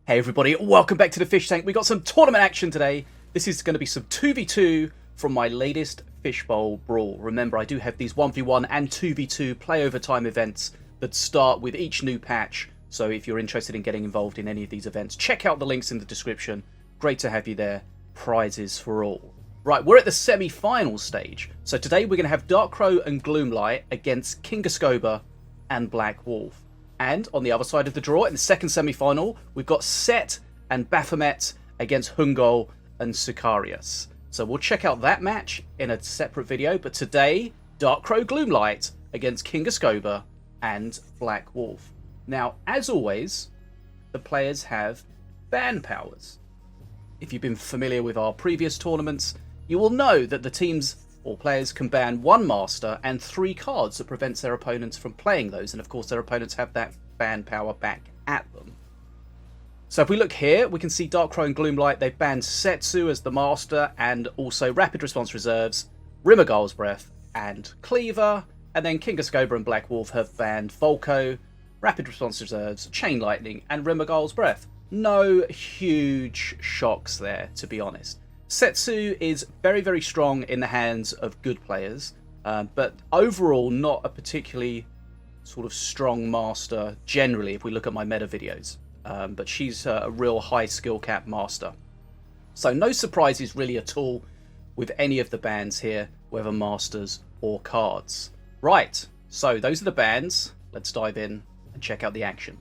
Hey everybody, welcome back to the Fish Tank. We got some tournament action today. This is going to be some 2v2 from my latest Fishbowl Brawl. Remember, I do have these 1v1 and 2v2 play over time events that start with each new patch. So if you're interested in getting involved in any of these events, check out the links in the description. Great to have you there. Prizes for all. Right, we're at the semi-final stage. So today we're going to have Darkcrow and Gloomlight against Kingaskoba and Blackwolf. And on the other side of the draw, in the second semi-final, we've got Set and Baphomet against Hungol and Sicarius. So we'll check out that match in a separate video. But today, Darkcrow Gloomlight against Kingaskoba and Blackwolf. Now, as always, the players have ban powers. If you've been familiar with our previous tournaments, you will know that the teams or players can ban one master and 3 cards that prevents their opponents from playing those, and of course their opponents have that ban power back at them. So if we look here, we can see Darkcrow and Gloomlight, they've banned Setsu as the master and also Rapid Response Reserves, Rimmergal's Breath and Cleaver, and then Kingaskoba and Blackwolf have banned Volko, Rapid Response Reserves, Chain Lightning and Rimmergal's Breath. No huge shocks there, to be honest. Setsu is very, very strong in the hands of good players, but overall not a particularly sort of strong master generally if we look at my meta videos. But she's a real high skill cap master. So no surprises really at all with any of the bans here, whether masters or cards. Right, so those are the bans. Let's dive in and check out the action.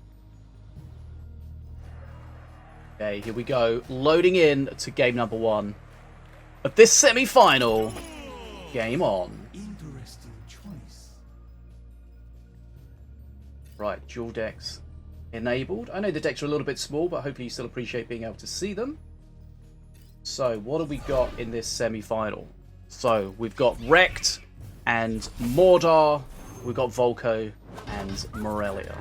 Okay, here we go. Loading in to game number 1 of this semi-final. Game on. Interesting choice. Right, dual decks enabled. I know the decks are a little bit small, but hopefully you still appreciate being able to see them. So, what have we got in this semi-final? So, we've got Wrecked and Mordar. We've got Volko and Morelia.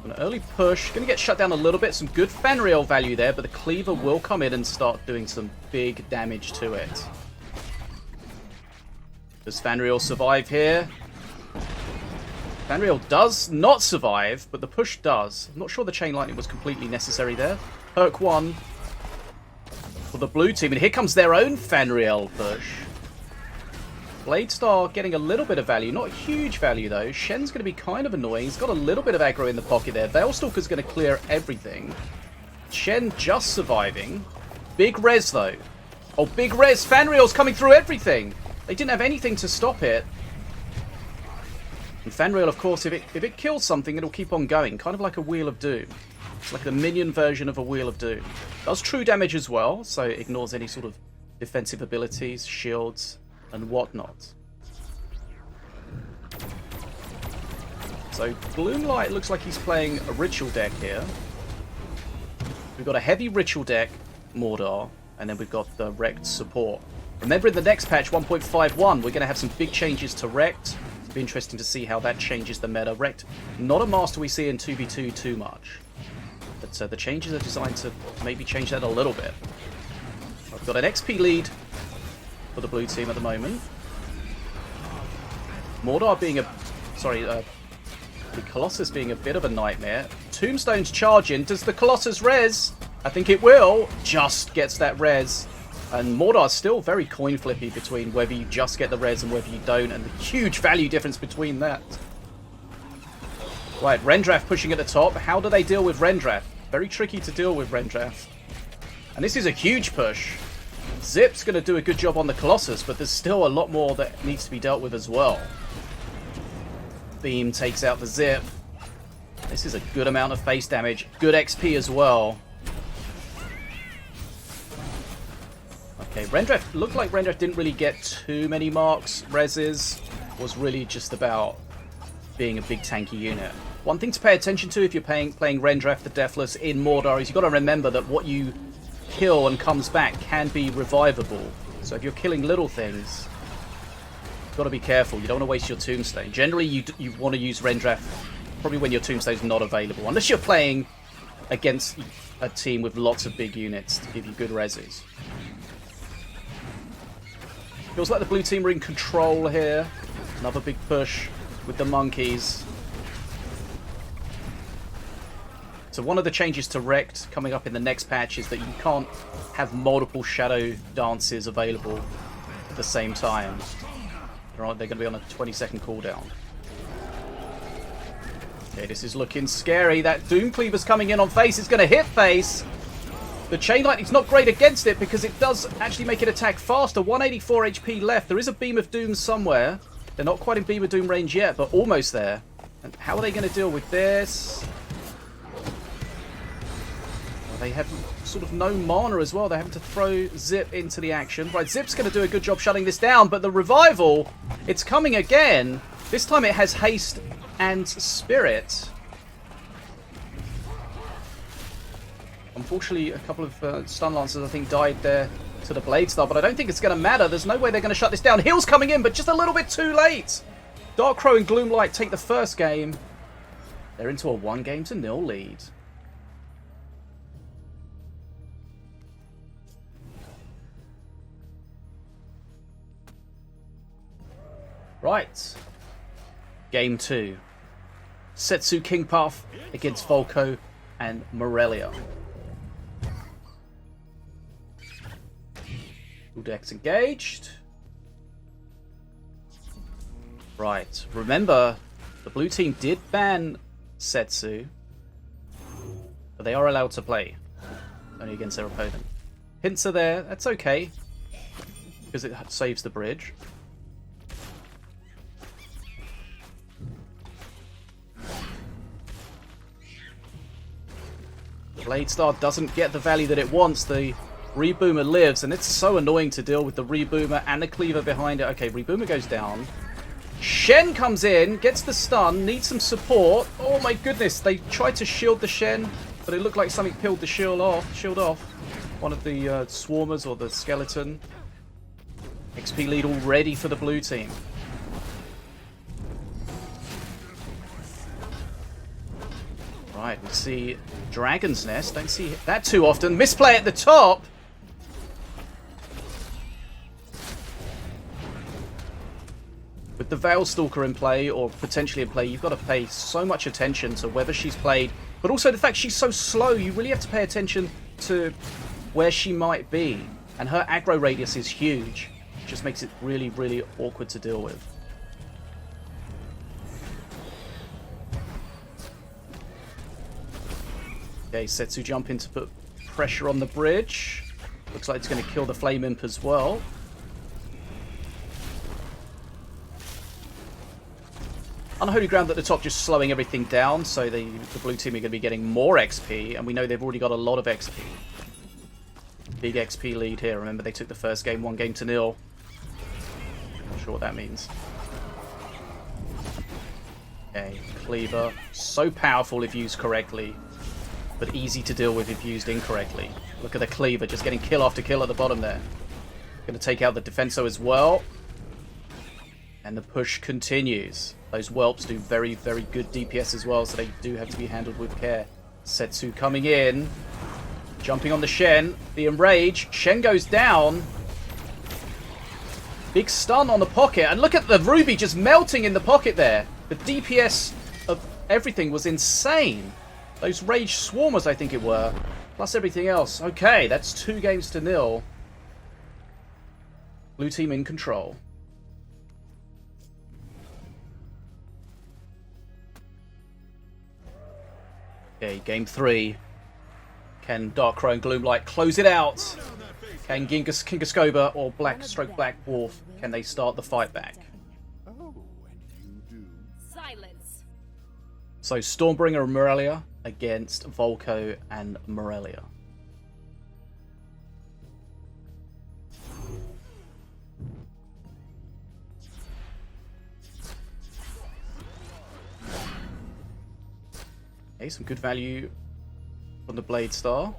An early push, going to get shut down a little bit, some good Fanrail value there, but the Cleaver will come in and start doing some big damage to it. Does Fanrail survive here? Fanrail does not survive, but the push does. I'm not sure the Chain Lightning was completely necessary there. Perk 1 for the blue team, and here comes their own Fanrail push. Bladestar getting a little bit of value, not huge value though. Shen's going to be kind of annoying. He's got a little bit of aggro in the pocket there. Veilstalker's going to clear everything. Shen just surviving. Big res though. Oh, big res. Fanrail's coming through everything. They didn't have anything to stop it. And Fanrail, of course, if it kills something, it'll keep on going. Kind of like a Wheel of Doom. It's like the Minion version of a Wheel of Doom. Does true damage as well, so it ignores any sort of defensive abilities, shields, and whatnot. So Gloomlight looks like he's playing a ritual deck here. We've got a heavy ritual deck, Mordar, and then we've got the Wrecked support. Remember, in the next patch 1.51, we're going to have some big changes to Wrecked. It'll be interesting to see how that changes the meta. Wrecked, not a master we see in 2v2 too much, but the changes are designed to maybe change that a little bit. I've got an XP lead for the blue team at the moment. Mordar being the Colossus being a bit of a nightmare. Tombstone's charging. Does the Colossus res? I think it will. Just gets that res. And Mordar's still very coin flippy between whether you just get the res and whether you don't, and the huge value difference between that. Right, Rendrath pushing at the top. How do they deal with Rendrath? Very tricky to deal with Rendrath. And this is a huge push. Zip's going to do a good job on the Colossus, but there's still a lot more that needs to be dealt with as well. Beam takes out the Zip. This is a good amount of face damage. Good XP as well. Okay, Rendrath, looked like Rendrath didn't really get too many marks. Reses was really just about being a big tanky unit. One thing to pay attention to if you're playing Rendrath the Deathless in Mordar is you've got to remember that what you kill and comes back can be revivable. So if you're killing little things, you've got to be careful. You don't want to waste your Tombstone. Generally, you want to use Rendrath probably when your Tombstone's not available, unless you're playing against a team with lots of big units to give you good reses. Feels like the blue team are in control here. Another big push with the monkeys. So one of the changes to Rect coming up in the next patch is that you can't have multiple shadow dances available at the same time. They're going to be on a 20-second cooldown. Okay, this is looking scary. That Doom Cleaver's coming in on face. It's going to hit face. The Chain Lightning's not great against it because it does actually make it attack faster. 184 HP left. There is a Beam of Doom somewhere. They're not quite in Beam of Doom range yet, but almost there. And how are they going to deal with this? Well, they have sort of no mana as well. They're having to throw Zip into the action. Right, Zip's going to do a good job shutting this down, but the revival, it's coming again. This time it has haste and spirit. Unfortunately, a couple of stun lancers, I think, died there to the Blade Star, but I don't think it's going to matter. There's no way they're going to shut this down. Heal's coming in, but just a little bit too late. Dark Crow and Gloomlight take the first game. They're into a 1-0 lead. Right. Game 2. Setsu King Path against Volko and Morelia. All decks engaged. Right. Remember, the blue team did ban Setsu, but they are allowed to play. Only against their opponent. Hints are there. That's okay, because it saves the bridge. Blade Star doesn't get the value that it wants. The Reboomer lives, and it's so annoying to deal with the Reboomer and the Cleaver behind it. Okay, Reboomer goes down. Shen comes in, gets the stun, needs some support. Oh my goodness, they tried to shield the Shen, but it looked like something peeled the shield off. One of the Swarmers or the Skeleton. XP lead already for the blue team. Right, we see Dragon's Nest. Don't see that too often. Misplay at the top. With the Veilstalker in play, or potentially in play, you've got to pay so much attention to whether she's played, but also the fact she's so slow, you really have to pay attention to where she might be. And her aggro radius is huge. It just makes it really, really awkward to deal with. Okay, Setsu jump in to put pressure on the bridge. Looks like it's going to kill the Flame Imp as well. Unholy Ground at the top just slowing everything down, so the blue team are going to be getting more XP, and we know they've already got a lot of XP. Big XP lead here. Remember, they took the first game 1-0. Not sure what that means. Okay, Cleaver. So powerful if used correctly, but easy to deal with if used incorrectly. Look at the Cleaver, just getting kill after kill at the bottom there. Going to take out the Defenso as well. And the push continues. Those whelps do very, very good DPS as well, so they do have to be handled with care. Setsu coming in. Jumping on the Shen. The Enrage. Shen goes down. Big stun on the pocket. And look at the Ruby just melting in the pocket there. The DPS of everything was insane. Those Rage Swarmers, I think it were. Plus everything else. Okay, that's 2-0. Blue team in control. Okay, game 3. Can Dark Crow and Gloomlight close it out? Can Kingaskoba or Blackwolf, can they start the fight back? Oh, and you do. Silence. So Stormbringer and Morelia against Volko and Morelia. Okay, some good value from the Blade Star.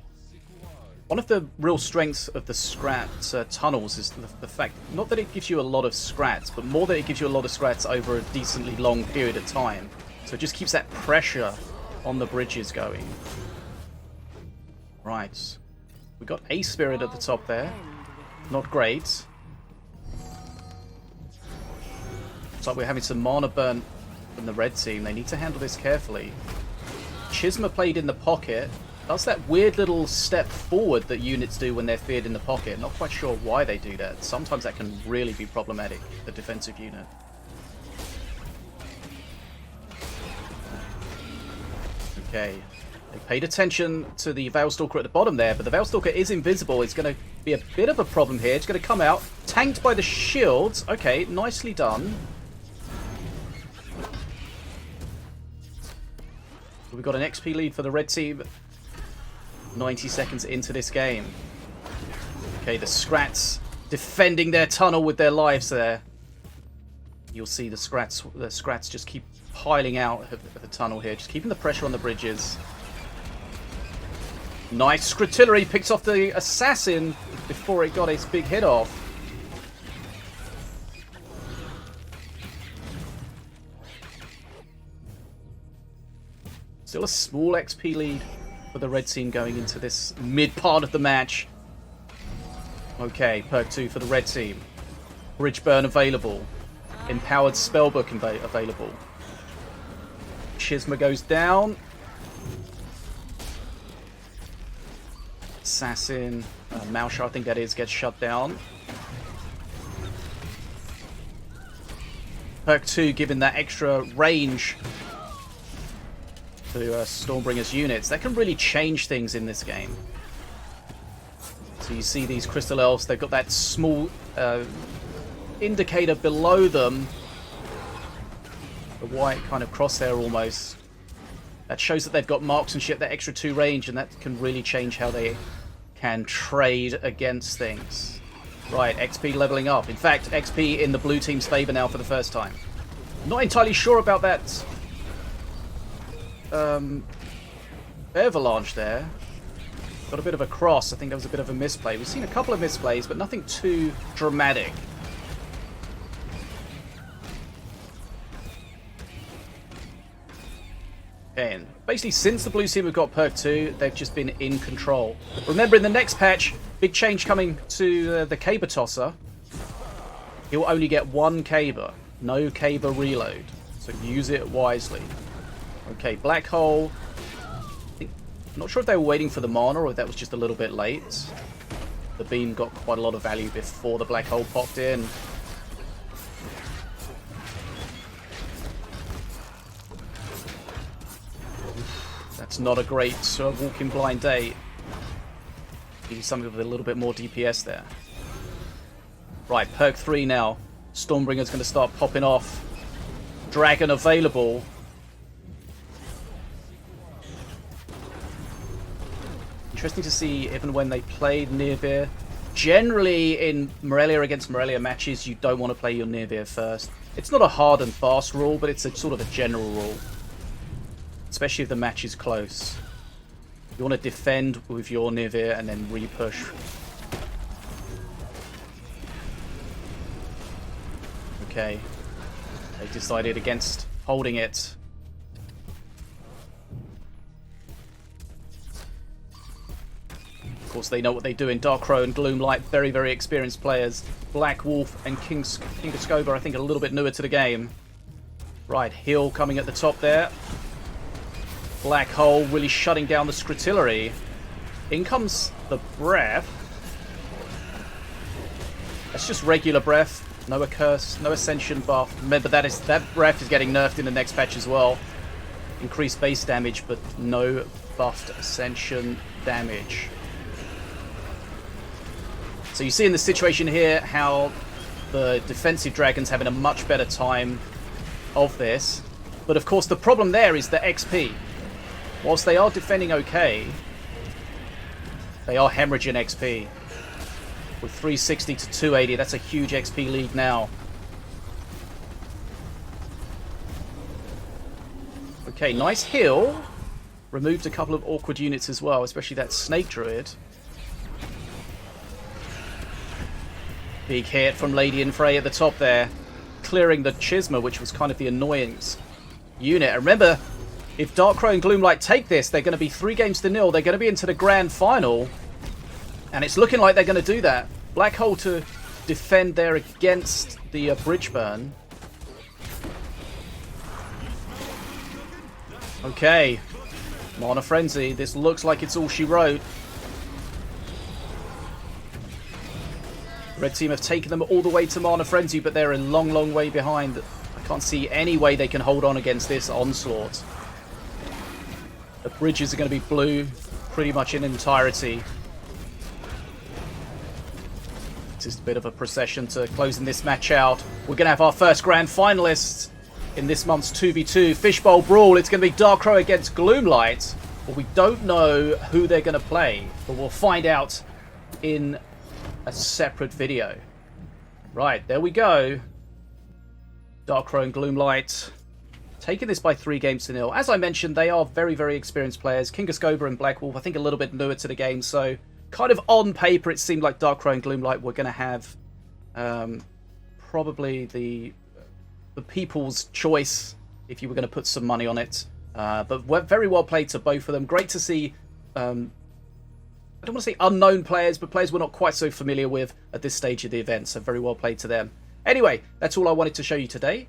One of the real strengths of the Scrat tunnels is the fact, not that it gives you a lot of Scrats, but more that it gives you a lot of Scrats over a decently long period of time. So it just keeps that pressure on the bridges going. Right. We got a Spirit at the top there. Not great. Looks like we're having some mana burn from the red team. They need to handle this carefully. Chisma played in the pocket. Does that weird little step forward that units do when they're feared in the pocket. Not quite sure why they do that. Sometimes that can really be problematic, the defensive unit. Okay. They paid attention to the Veilstalker at the bottom there, but the Veilstalker is invisible. It's going to be a bit of a problem here. It's going to come out, tanked by the shields. Okay, nicely done. We've got an XP lead for the red team. 90 seconds into this game. Okay, the Scrats defending their tunnel with their lives there. You'll see the Scrats just keep piling out of the tunnel here, just keeping the pressure on the bridges. Nice Scritillery picks off the assassin before it got its big hit off. Still a small XP lead for the red team going into this mid part of the match. Okay, perk 2 for the red team. Bridge burn available. Empowered spellbook available. Chisma goes down. Assassin, Mausha, I think that is, gets shut down. Perk 2 giving that extra range to Stormbringer's units. That can really change things in this game. So you see these Crystal Elves, they've got that small indicator below them. The white kind of crosshair almost. That shows that they've got marksmanship, that extra 2 range, and that can really change how they can trade against things. Right, XP leveling up. In fact, XP in the blue team's favor now for the first time. Not entirely sure about that avalanche there. Got a bit of a cross. I think that was a bit of a misplay. We've seen a couple of misplays, but nothing too dramatic. And basically, since the blue team have got perk 2, they've just been in control. Remember, in the next patch, big change coming to the Caber Tosser. He'll only get 1 Caber. No Caber reload. So use it wisely. Okay, Black Hole. I'm not sure if they were waiting for the mana or if that was just a little bit late. The beam got quite a lot of value before the Black Hole popped in. That's not a great walking blind day. Need something with a little bit more DPS there. Right, perk 3 now. Stormbringer's going to start popping off. Dragon available. Interesting to see even when they played Nirvir. Generally in Morelia against Morelia matches, you don't want to play your Nirvir first. It's not a hard and fast rule, but it's a sort of a general rule. Especially if the match is close. You want to defend with your Nirvir and then re-push. Okay. They decided against holding it. Of course, they know what they do in Darkrow and Gloom Light. Very, very experienced players. Blackwolf and Kingaskoba, I think, are a little bit newer to the game. Right, Hill coming at the top there. Black Hole really shutting down the Scritillery. In comes the Breath. That's just regular Breath. No Curse, no Ascension buff. Remember, that Breath is getting nerfed in the next patch as well. Increased base damage, but no buffed Ascension damage. So you see in the situation here how the defensive dragons having a much better time of this. But of course the problem there is the XP. Whilst they are defending okay, they are hemorrhaging XP. With 360 to 280, that's a huge XP lead now. Okay, nice heal. Removed a couple of awkward units as well, especially that Snake Druid. Big hit from Lady and Frey at the top there. Clearing the Chisma, which was kind of the annoyance unit. And remember, if Darkrow and Gloomlight take this, they're going to be 3-0. They're going to be into the grand final. And it's looking like they're going to do that. Black Hole to defend there against the bridge burn. Okay. Mana Frenzy. This looks like it's all she wrote. Red team have taken them all the way to Mana Frenzy, but they're a long, long way behind. I can't see any way they can hold on against this onslaught. The bridges are going to be blue pretty much in entirety. Just a bit of a procession to closing this match out. We're going to have our first grand finalists in this month's 2v2 Fishbowl Brawl. It's going to be Darkrow against Gloomlight. But we don't know who they're going to play, but we'll find out in a separate video. Right, there we go. Darkrow and Gloomlight taking this by 3-0. As I mentioned, they are very, very experienced players. Kingaskoba and Blackwolf, I think, a little bit newer to the game, so kind of on paper, it seemed like Darkrow and Gloomlight were going to have probably the people's choice if you were going to put some money on it. But very well played to both of them. Great to see, I don't want to say unknown players, but players we're not quite so familiar with at this stage of the event. So very well played to them. Anyway, that's all I wanted to show you today.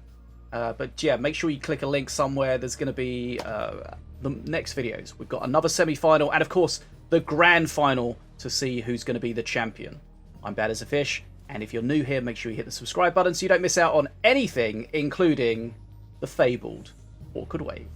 But yeah, make sure you click a link somewhere. There's going to be the next videos. We've got another semi-final and, of course, the grand final to see who's going to be the champion. I'm Bad as a Fish, and if you're new here, make sure you hit the subscribe button so you don't miss out on anything, including the fabled Awkward Wave.